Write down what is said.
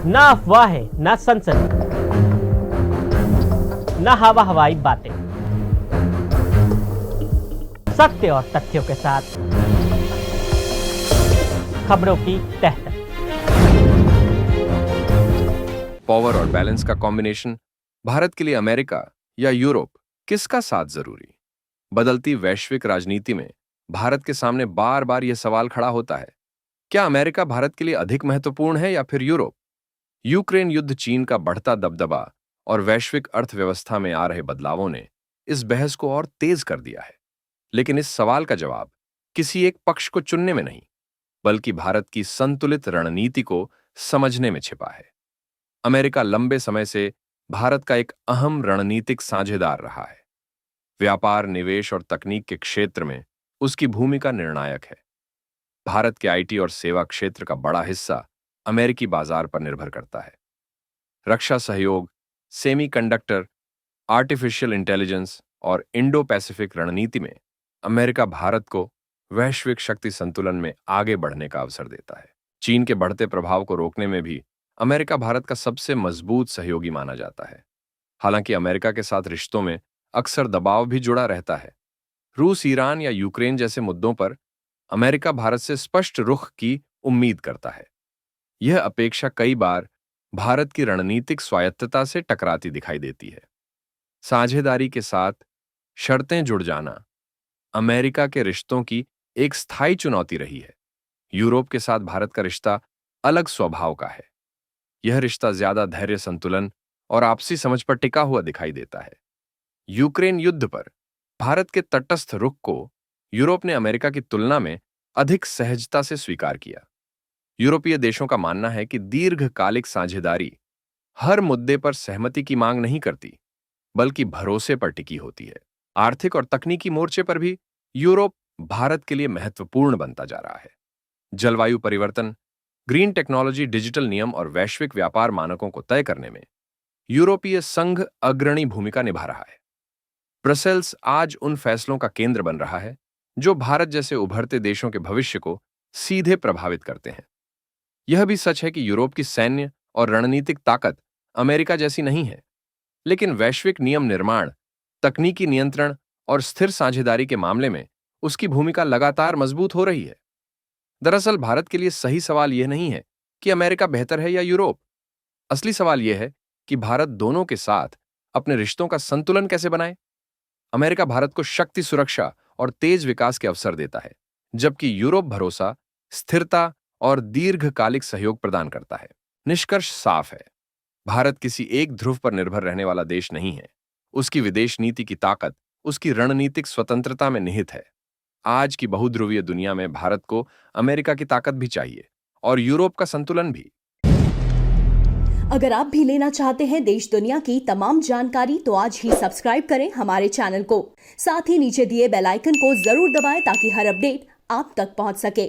ना अफवाहें, ना सनसनी, ना हवा हवाई बातें, सत्य और तथ्यों के साथ खबरों की तह तक। पावर और बैलेंस का कॉम्बिनेशन भारत के लिए अमेरिका या यूरोप किसका साथ जरूरी? बदलती वैश्विक राजनीति में भारत के सामने बार बार यह सवाल खड़ा होता है, क्या अमेरिका भारत के लिए अधिक महत्वपूर्ण है या फिर यूरोप? यूक्रेन युद्ध, चीन का बढ़ता दबदबा और वैश्विक अर्थव्यवस्था में आ रहे बदलावों ने इस बहस को और तेज कर दिया है। लेकिन इस सवाल का जवाब किसी एक पक्ष को चुनने में नहीं, बल्कि भारत की संतुलित रणनीति को समझने में छिपा है। अमेरिका लंबे समय से भारत का एक अहम रणनीतिक साझेदार रहा है। व्यापार, निवेश और तकनीक के क्षेत्र में उसकी भूमिका निर्णायक है। भारत के आईटी और सेवा क्षेत्र का बड़ा हिस्सा अमेरिकी बाजार पर निर्भर करता है। रक्षा सहयोग, सेमीकंडक्टर, आर्टिफिशियल इंटेलिजेंस और इंडो पैसिफिक रणनीति में अमेरिका भारत को वैश्विक शक्ति संतुलन में आगे बढ़ने का अवसर देता है। चीन के बढ़ते प्रभाव को रोकने में भी अमेरिका भारत का सबसे मजबूत सहयोगी माना जाता है। हालांकि अमेरिका के साथ रिश्तों में अक्सर दबाव भी जुड़ा रहता है। रूस, ईरान या यूक्रेन जैसे मुद्दों पर अमेरिका भारत से स्पष्ट रुख की उम्मीद करता है। यह अपेक्षा कई बार भारत की रणनीतिक स्वायत्तता से टकराती दिखाई देती है। साझेदारी के साथ शर्तें जुड़ जाना अमेरिका के रिश्तों की एक स्थायी चुनौती रही है। यूरोप के साथ भारत का रिश्ता अलग स्वभाव का है। यह रिश्ता ज्यादा धैर्य, संतुलन और आपसी समझ पर टिका हुआ दिखाई देता है। यूक्रेन युद्ध पर भारत के तटस्थ रुख को यूरोप ने अमेरिका की तुलना में अधिक सहजता से स्वीकार किया। यूरोपीय देशों का मानना है कि दीर्घकालिक साझेदारी हर मुद्दे पर सहमति की मांग नहीं करती, बल्कि भरोसे पर टिकी होती है। आर्थिक और तकनीकी मोर्चे पर भी यूरोप भारत के लिए महत्वपूर्ण बनता जा रहा है। जलवायु परिवर्तन, ग्रीन टेक्नोलॉजी, डिजिटल नियम और वैश्विक व्यापार मानकों को तय करने में यूरोपीय संघ अग्रणी भूमिका निभा रहा है। ब्रसेल्स आज उन फैसलों का केंद्र बन रहा है जो भारत जैसे उभरते देशों के भविष्य को सीधे प्रभावित करते हैं। यह भी सच है कि यूरोप की सैन्य और रणनीतिक ताकत अमेरिका जैसी नहीं है, लेकिन वैश्विक नियम निर्माण, तकनीकी नियंत्रण और स्थिर साझेदारी के मामले में उसकी भूमिका लगातार मजबूत हो रही है। दरअसल भारत के लिए सही सवाल यह नहीं है कि अमेरिका बेहतर है या यूरोप। असली सवाल यह है कि भारत दोनों के साथ अपने रिश्तों का संतुलन कैसे बनाए। अमेरिका भारत को शक्ति, सुरक्षा और तेज विकास के अवसर देता है, जबकि यूरोप भरोसा, स्थिरता और दीर्घकालिक सहयोग प्रदान करता है। निष्कर्ष साफ है, भारत किसी एक ध्रुव पर निर्भर रहने वाला देश नहीं है। उसकी विदेश नीति की ताकत उसकी रणनीतिक स्वतंत्रता में निहित है। आज की बहुध्रुवीय दुनिया में भारत को अमेरिका की ताकत भी चाहिए और यूरोप का संतुलन भी। अगर आप भी लेना चाहते हैं देश दुनिया की तमाम जानकारी, तो आज ही सब्सक्राइब करें हमारे चैनल को। साथ ही नीचे दिए बेल आइकन को जरूर दबाएं ताकि हर अपडेट आप तक पहुंच सके।